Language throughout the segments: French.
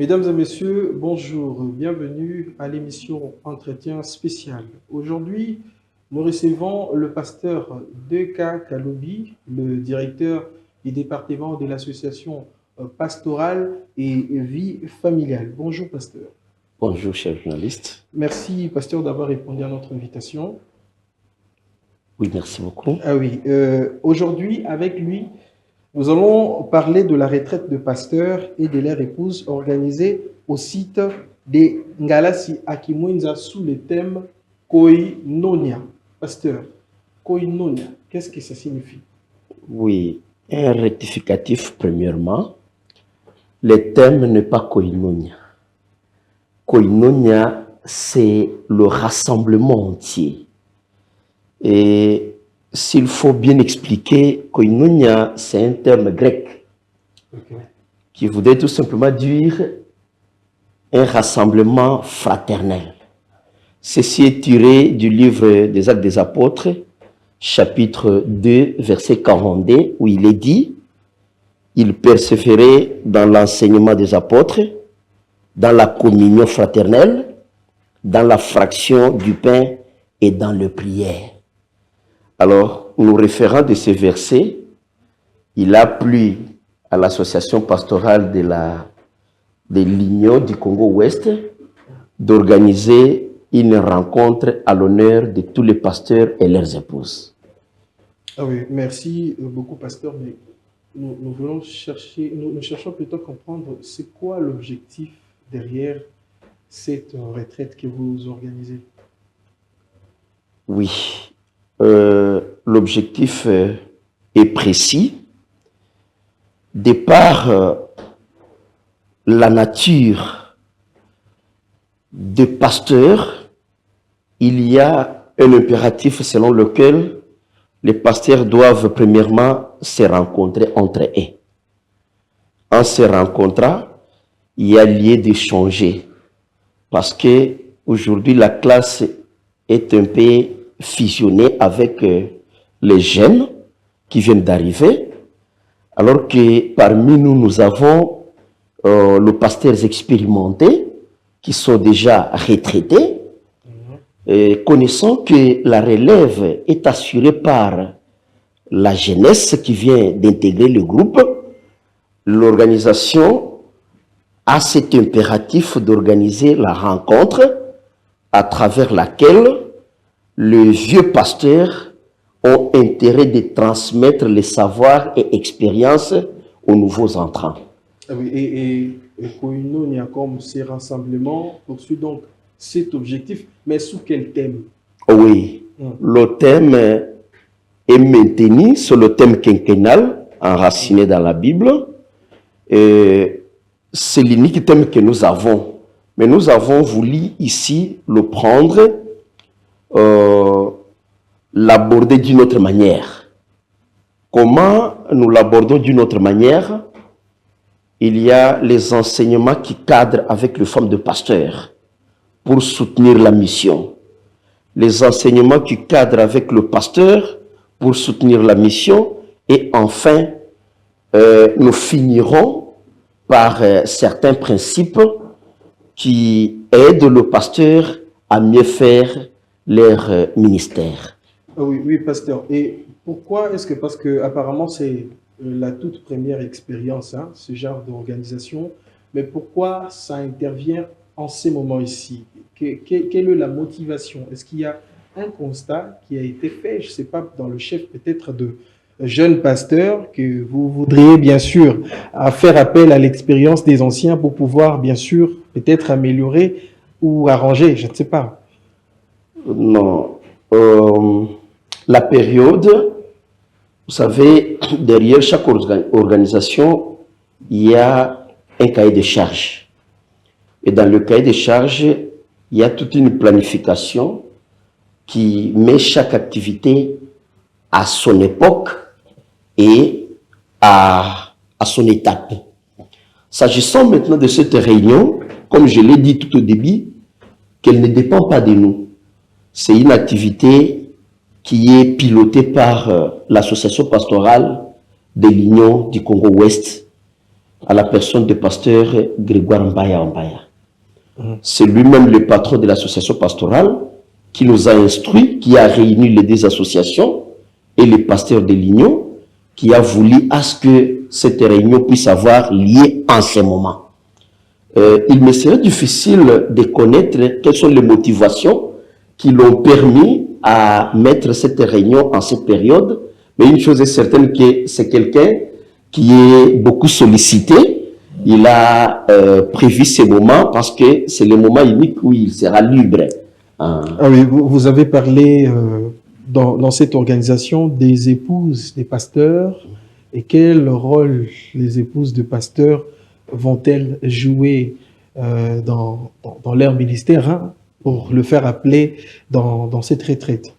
Mesdames et messieurs, bonjour, bienvenue à l'émission Entretien spécial. Aujourd'hui, nous recevons le pasteur Deka Kaloubi, le directeur du département de l'association pastorale et vie familiale. Bonjour, pasteur. Bonjour, cher journaliste. Merci, pasteur, d'avoir répondu à notre invitation. Oui, merci beaucoup. Ah oui, aujourd'hui, avec lui, nous allons parler de la retraite de pasteurs et de leur épouse organisée au site de Ngalasi Akimwenza sous le thème Koinonia. Pasteur, Koinonia, qu'est-ce que ça signifie? Oui, un rectificatif premièrement. Le thème n'est pas Koinonia. Koinonia, c'est le rassemblement entier. Et s'il faut bien expliquer, Koinonia, c'est un terme grec qui voudrait tout simplement dire un rassemblement fraternel. Ceci est tiré du livre des Actes des Apôtres, chapitre 2, verset 42, où il est dit « Ils persévéraient dans l'enseignement des apôtres, dans la communion fraternelle, dans la fraction du pain et dans les prières. » Alors, nous référant de ces versets, il a plu à l'association pastorale de l'Union du Congo-Ouest d'organiser une rencontre à l'honneur de tous les pasteurs et leurs épouses. Ah oui, merci beaucoup, pasteur, mais nous voulons chercher, nous cherchons plutôt à comprendre c'est quoi l'objectif derrière cette retraite que vous organisez. Oui, l'objectif est précis. De par la nature des pasteurs, il y a un impératif selon lequel les pasteurs doivent premièrement se rencontrer entre eux. En se rencontrant, il y a lieu d'échanger. Parce que aujourd'hui, la classe est un peu fusionnée avec les jeunes qui viennent d'arriver. Alors que parmi nous, nous avons les pasteurs expérimentés qui sont déjà retraités. Et connaissant que la relève est assurée par la jeunesse qui vient d'intégrer le groupe, l'organisation a cet impératif d'organiser la rencontre à travers laquelle les vieux pasteurs ont intérêt de transmettre les savoirs et expériences aux nouveaux entrants. Ah oui, et Koinonia, comme ces rassemblements, poursuit donc cet objectif, mais sous quel thème? Oui, le thème est maintenu sur le thème quinquennal, enraciné dans la Bible. C'est l'unique thème que nous avons. Mais nous avons voulu ici le prendre, l'aborder d'une autre manière. Comment nous l'abordons d'une autre manière? Il y a les enseignements qui cadrent avec les femmes de pasteurs pour soutenir la mission. Les enseignements qui cadrent avec le pasteur pour soutenir la mission. Et enfin, nous finirons par certains principes qui aident le pasteur à mieux faire leur ministère. Oui, oui, pasteur. Et pourquoi est-ce que, parce que apparemment c'est la toute première expérience, hein, ce genre d'organisation, mais pourquoi ça intervient en ces moments ici? Quelle est la motivation? Est-ce qu'il y a un constat qui a été fait, je ne sais pas, dans le chef peut-être de jeunes pasteurs, que vous voudriez bien sûr faire appel à l'expérience des anciens pour pouvoir bien sûr peut-être améliorer ou arranger, je ne sais pas. Non. La période, vous savez, derrière chaque organisation, il y a un cahier de charges. Et dans le cahier de charges, il y a toute une planification qui met chaque activité à son époque et à son étape. S'agissant maintenant de cette réunion, comme je l'ai dit tout au début, qu'elle ne dépend pas de nous. C'est une activité qui est pilotée par l'association pastorale de l'Union du Congo-Ouest, à la personne du pasteur Grégoire Mbaya Mbaya. C'est lui-même le patron de l'association pastorale qui nous a instruits, qui a réuni les deux associations et les pasteurs de l'Union, qui a voulu à ce que cette réunion puisse avoir lieu en ce moment. Il me serait difficile de connaître quelles sont les motivations qui l'ont permis à mettre cette réunion en cette période, mais une chose est certaine, que c'est quelqu'un qui est beaucoup sollicité. Il a prévu ces moments parce que c'est le moment unique où il sera libre. Ah oui, vous avez parlé dans cette organisation des épouses des pasteurs, et quel rôle les épouses de pasteurs vont-elles jouer dans leur ministère, hein, pour le faire appeler dans cette retraite?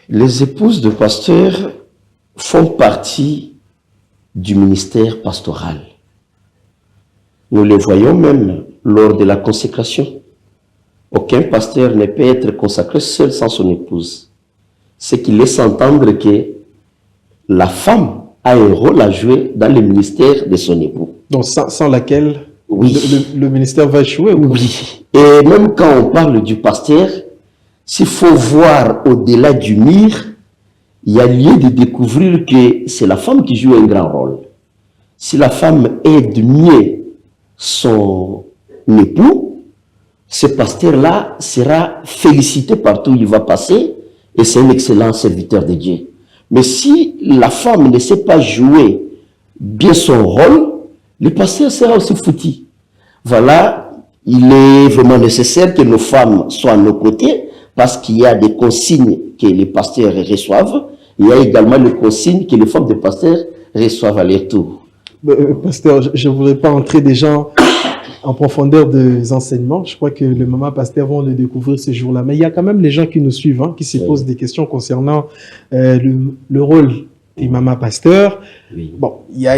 Les épouses de pasteurs font partie du ministère pastoral. Nous le voyons même lors de la consécration. Aucun pasteur ne peut être consacré seul sans son épouse. Ce qui laisse entendre que la femme a un rôle à jouer dans le ministère de son époux. Donc sans laquelle oui. le ministère va échouer? Oui. Et même quand on parle du pasteur, s'il faut voir au-delà du mur, il y a lieu de découvrir que c'est la femme qui joue un grand rôle. Si la femme aide mieux son époux, ce pasteur-là sera félicité partout où il va passer et c'est un excellent serviteur de Dieu. Mais si la femme ne sait pas jouer bien son rôle, le pasteur sera aussi foutu. Voilà, il est vraiment nécessaire que nos femmes soient à nos côtés parce qu'il y a des consignes que les pasteurs reçoivent. Il y a également les consignes que les femmes de pasteurs reçoivent à leur tour. Pasteur, je ne voudrais pas entrer déjà en profondeur des enseignements. Je crois que les mamans pasteurs vont le découvrir ce jour-là. Mais il y a quand même les gens qui nous suivent, hein, qui se posent des questions concernant le rôle des mamans pasteurs. Oui. Bon, il y a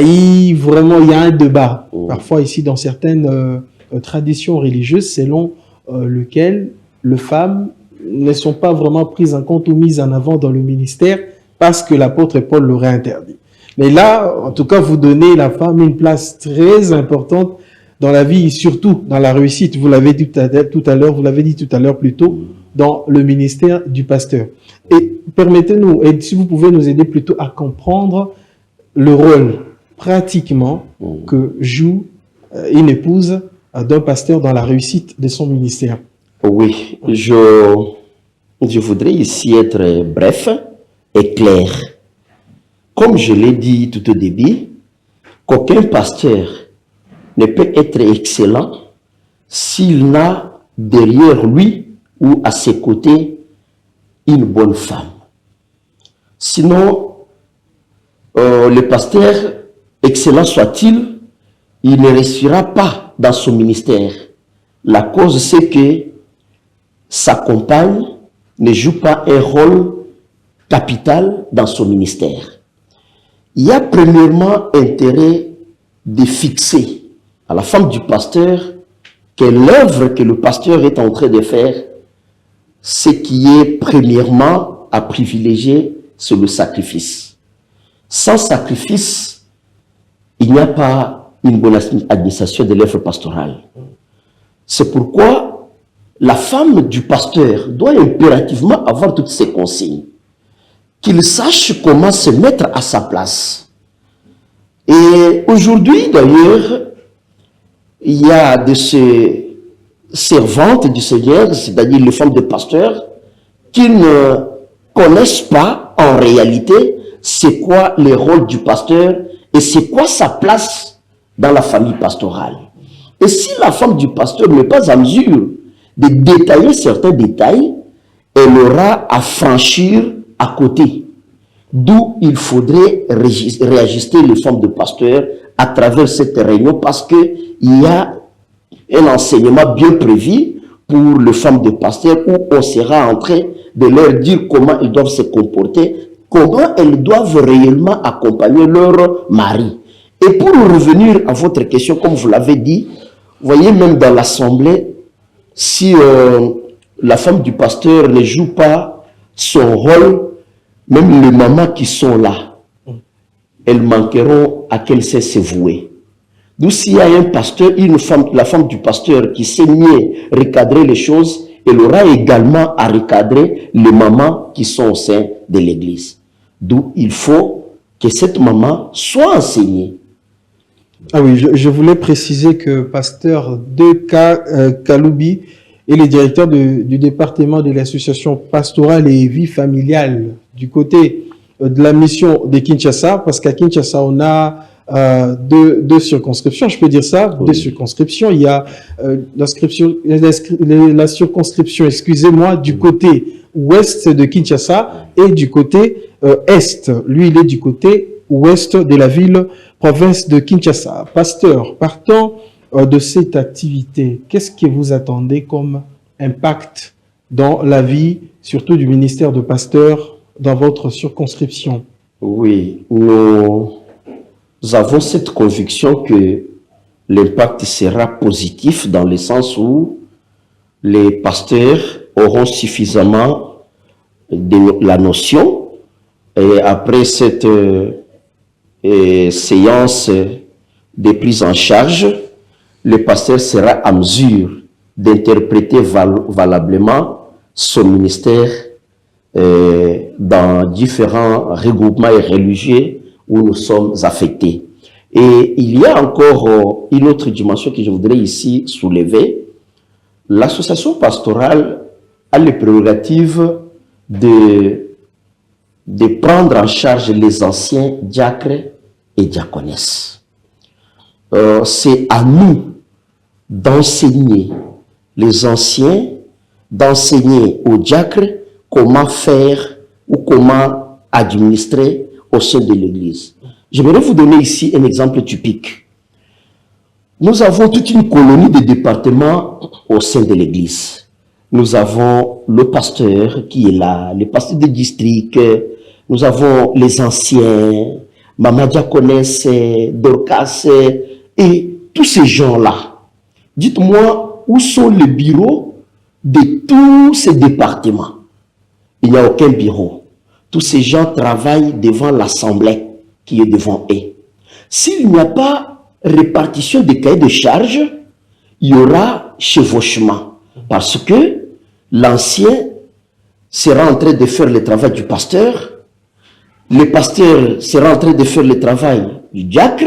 un débat. Parfois ici dans certaines traditions religieuses selon lequel les femmes ne sont pas vraiment prises en compte ou mises en avant dans le ministère parce que l'apôtre Paul l'aurait interdit. Mais là, en tout cas, vous donnez la femme une place très importante dans la vie, surtout dans la réussite. Vous l'avez dit tout à l'heure, vous l'avez dit tout à l'heure plutôt, dans le ministère du pasteur. Et permettez-nous, et si vous pouvez nous aider plutôt à comprendre le rôle pratiquement que joue une épouse d'un pasteur dans la réussite de son ministère. Oui, je voudrais ici être bref et clair. Comme je l'ai dit tout au début, qu'aucun pasteur ne peut être excellent s'il n'a derrière lui ou à ses côtés une bonne femme. Sinon, le pasteur, excellent soit-il, il ne réussira pas dans son ministère. La cause, c'est que sa compagne ne joue pas un rôle capital dans son ministère. Il y a premièrement intérêt de fixer à la femme du pasteur que l'œuvre que le pasteur est en train de faire, ce qui est premièrement à privilégier, c'est le sacrifice. Sans sacrifice, il n'y a pas une bonne administration de l'œuvre pastorale. C'est pourquoi la femme du pasteur doit impérativement avoir toutes ces consignes. Qu'il sache comment se mettre à sa place. Et aujourd'hui, d'ailleurs, il y a de ces servantes du Seigneur, c'est-à-dire les femmes de pasteurs, qui ne connaissent pas en réalité c'est quoi le rôle du pasteur et c'est quoi sa place dans la famille pastorale. Et si la femme du pasteur n'est pas en mesure de détailler certains détails, elle aura à franchir à côté. D'où il faudrait réajuster les femmes de pasteurs à travers cette réunion parce qu'il y a un enseignement bien prévu pour les femmes de pasteurs où on sera en train de leur dire comment ils doivent se comporter, comment elles doivent réellement accompagner leur mari. Et pour revenir à votre question, comme vous l'avez dit, vous voyez même dans l'assemblée, si la femme du pasteur ne joue pas son rôle, même les mamans qui sont là, elles manqueront à laquelle c'est se vouer. D'où s'il y a un pasteur, la femme du pasteur qui sait mieux recadrer les choses, elle aura également à recadrer les mamans qui sont au sein de l'église. D'où il faut que cette maman soit enseignée. Ah oui, je voulais préciser que pasteur Deka Kaloubi est le directeur du département de l'association pastorale et vie familiale du côté de la mission de Kinshasa, parce qu'à Kinshasa, on a deux circonscriptions, je peux dire ça, oui. Deux circonscriptions. Il y a la circonscription, excusez-moi, du côté ouest de Kinshasa et du côté est. Lui, il est du côté ouest de la ville, province de Kinshasa. Pasteur, partant de cette activité, qu'est-ce que vous attendez comme impact dans la vie, surtout du ministère de pasteur, dans votre circonscription? Oui, nous avons cette conviction que l'impact sera positif dans le sens où les pasteurs auront suffisamment de la notion et après cette séance de prise en charge, le pasteur sera à mesure d'interpréter valablement son ministère dans différents regroupements et religieux où nous sommes affectés. Et il y a encore une autre dimension que je voudrais ici soulever. L'association pastorale a les prérogatives de prendre en charge les anciens diacres et diaconesses. C'est à nous d'enseigner les anciens, d'enseigner aux diacres comment faire ou comment administrer au sein de l'Église. J'aimerais vous donner ici un exemple typique. Nous avons toute une colonie de départements au sein de l'Église. Nous avons le pasteur qui est là, le pasteur de district, nous avons les anciens, Mama Diaconesse, Dorcas, et tous ces gens-là. Dites-moi, où sont les bureaux de tous ces départements? Il n'y a aucun bureau. Tous ces gens travaillent devant l'assemblée qui est devant eux. S'il n'y a pas répartition des cahiers de charges, il y aura chevauchement. Parce que l'ancien sera en train de faire le travail du pasteur, le pasteur sera en train de faire le travail du diacre,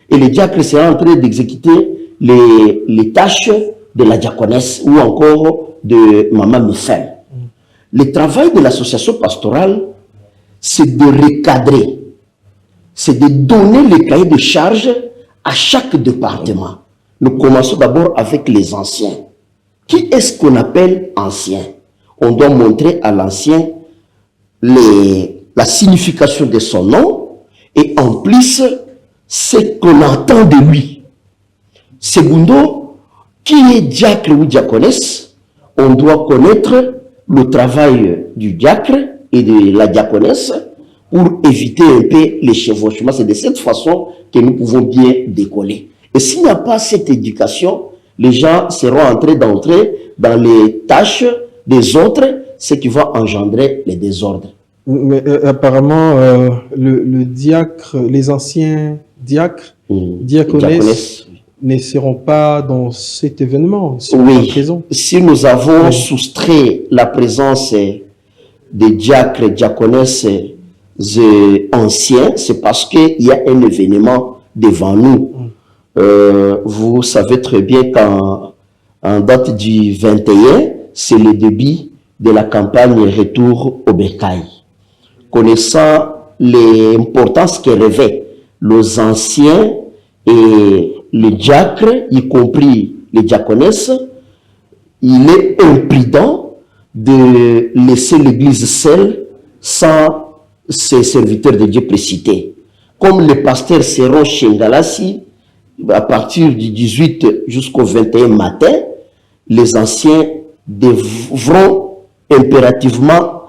et le diacre sera en train d'exécuter les tâches de la diaconesse ou encore de Maman Michel. Le travail de l'association pastorale, c'est de recadrer, c'est de donner les cahiers de charges à chaque département. Nous commençons d'abord avec les anciens. Qui est-ce qu'on appelle ancien? On doit montrer à l'ancien la signification de son nom et en plus ce qu'on entend de lui. Secondo, qui est diacre ou diaconesse? On doit connaître le travail du diacre et de la diaconesse pour éviter un peu les chevauchements. C'est de cette façon que nous pouvons bien décoller. Et s'il n'y a pas cette éducation, les gens seront en train d'entrer dans les tâches des autres, ce qui va engendrer les désordres. Mais apparemment, le diacre, les anciens diacres, diaconesses, ne seront pas dans cet événement. Oui, si nous avons soustrait la présence des diacres, diaconesses anciens, c'est parce qu'il y a un événement devant nous. Vous savez très bien qu'en date du 21, c'est le début de la campagne Retour au bétail. Connaissant l'importance que revêt les anciens et les diacres, y compris les diaconesses, il est imprudent de laisser l'Église seule sans ses serviteurs de Dieu précités. Comme les pasteurs seront chez Ngalassi, à partir du 18 jusqu'au 21 matin, les anciens devront impérativement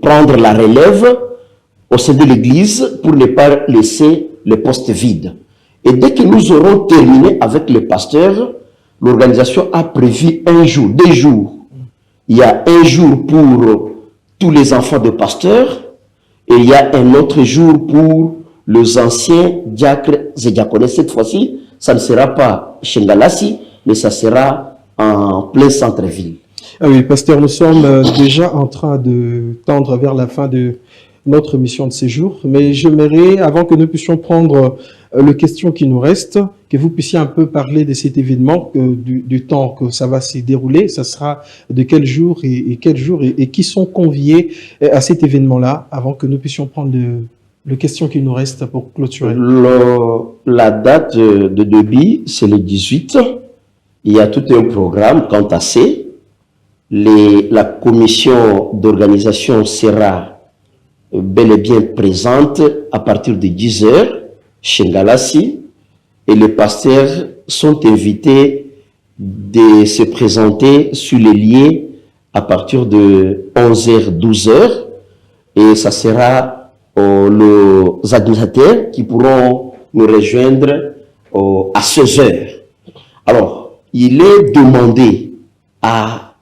prendre la relève au sein de l'Église pour ne pas laisser le poste vide. Et dès que nous aurons terminé avec les pasteurs, l'organisation a prévu un jour, 2 jours. Il y a un jour pour tous les enfants de pasteurs et il y a un autre jour pour les anciens diacres et diaconesses. Cette fois-ci, ça ne sera pas chez Ngalassi, mais ça sera en plein centre-ville. Ah oui, pasteur, nous sommes déjà en train de tendre vers la fin de notre mission de séjour, mais j'aimerais, avant que nous puissions prendre les questions qui nous restent, que vous puissiez un peu parler de cet événement, du temps que ça va se dérouler. Ça sera de quel jour et quel jour et qui sont conviés à cet événement-là, avant que nous puissions prendre les questions qui nous restent pour clôturer. La date de début, c'est le 18. Il y a tout un programme quant à ça. La commission d'organisation sera bel et bien présente à partir de 10 heures chez Ngalassi, et les pasteurs sont invités de se présenter sur les lieux à partir de 11h, 12h, et ça sera les administrateurs qui pourront nous rejoindre à 16h. Alors, il est demandé à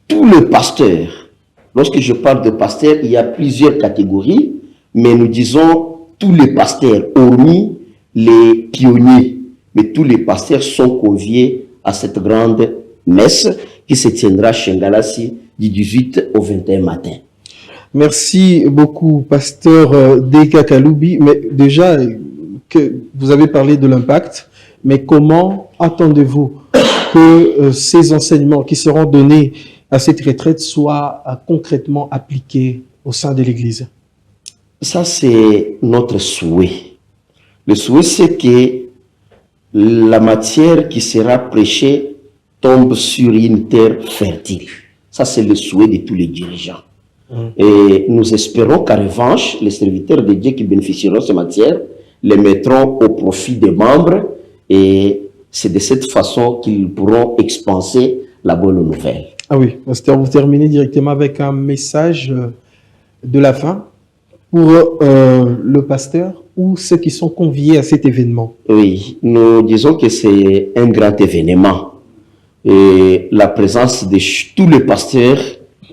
tous les pasteurs. Lorsque je parle de pasteurs, il y a plusieurs catégories, mais nous disons tous les pasteurs, hormis les pionniers. Mais tous les pasteurs sont conviés à cette grande messe qui se tiendra chez Ngalassi du 18 au 21 matin. Merci beaucoup, pasteur Deka Kaloubi. Mais déjà, que vous avez parlé de l'impact, mais comment attendez-vous que ces enseignements qui seront donnés à cette retraite soit concrètement appliqué au sein de l'Église? Ça, c'est notre souhait. Le souhait, c'est que la matière qui sera prêchée tombe sur une terre fertile. Ça, c'est le souhait de tous les dirigeants. Et nous espérons qu'en revanche, les serviteurs de Dieu qui bénéficieront de cette matière les mettront au profit des membres, et c'est de cette façon qu'ils pourront expanser la bonne nouvelle. Ah oui, pasteur, vous terminez directement avec un message de la fin pour le pasteur ou ceux qui sont conviés à cet événement. Oui, nous disons que c'est un grand événement. Et la présence de tous les pasteurs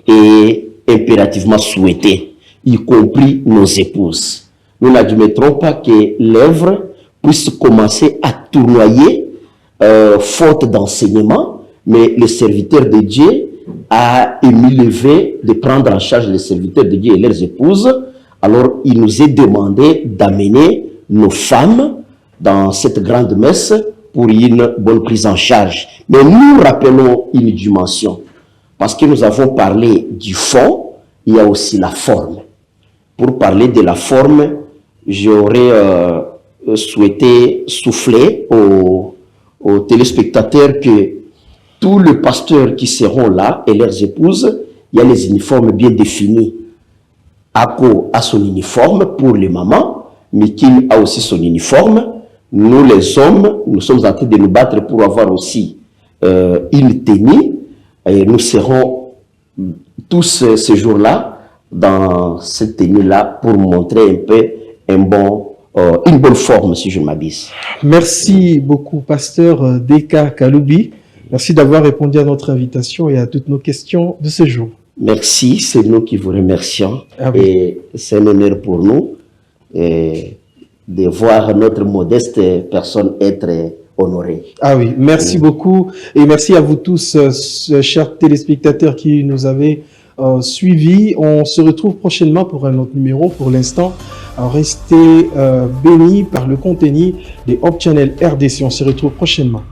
est impérativement souhaitée, y compris nos épouses. Nous n'admettrons pas que l'œuvre puisse commencer à tournoyer faute d'enseignement, mais le serviteur de Dieu a émis le vœu de prendre en charge les serviteurs de Dieu et leurs épouses. Alors, il nous est demandé d'amener nos femmes dans cette grande messe pour une bonne prise en charge. Mais nous rappelons une dimension, parce que nous avons parlé du fond, il y a aussi la forme. Pour parler de la forme, j'aurais souhaité souffler aux téléspectateurs que tous les pasteurs qui seront là et leurs épouses, il y a les uniformes bien définis. Ako a son uniforme pour les mamans, Mikil a aussi son uniforme. Nous les hommes, nous sommes en train de nous battre pour avoir aussi une tenue. Et nous serons tous ces jours-là dans cette tenue-là pour montrer un peu une bonne forme, si je m'abuse. Merci beaucoup, pasteur Deka Kaloubi. Merci d'avoir répondu à notre invitation et à toutes nos questions de ce jour. Merci, c'est nous qui vous remercions. Ah oui. Et c'est un honneur pour nous de voir notre modeste personne être honorée. Ah oui, merci beaucoup. Et merci à vous tous, chers téléspectateurs qui nous avez suivis. On se retrouve prochainement pour un autre numéro. Pour l'instant, restez bénis par le contenu des Hope Channel RDC. On se retrouve prochainement.